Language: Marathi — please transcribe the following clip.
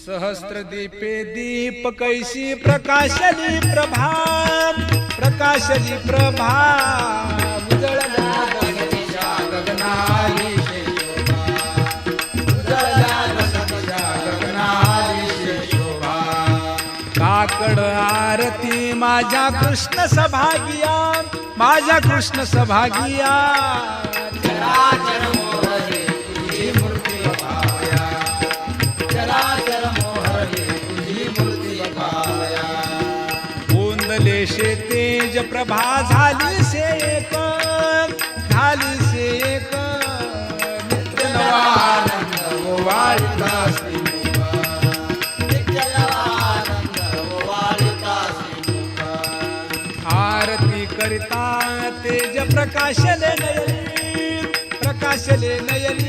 सहस्रदीपे दीप कैसी प्रकाशली प्रभा, प्रकाशली प्रभा उजळल्या गगनाच्या गगनाली शोभा, उजळल्या गगनाच्या गगनाली शोभा. काकड आरती माझ्या कृष्ण सभागिया, माझ्या कृष्ण सभागिया. चराचर मोहरे तुझी मूर्ती बघावया, चराचर मोहरे तुझी मूर्ती बघावया. गोंदले शे तेज प्रभा झाली से एक, झाली से एक. नित्य नवा आनंद ओवाळता श्रीमुखा, नित्य नवा आनंद ओवाळता श्रीमुखा. आरती करिता तेज प्रकाशले नयनी, प्रकाशले नयनी.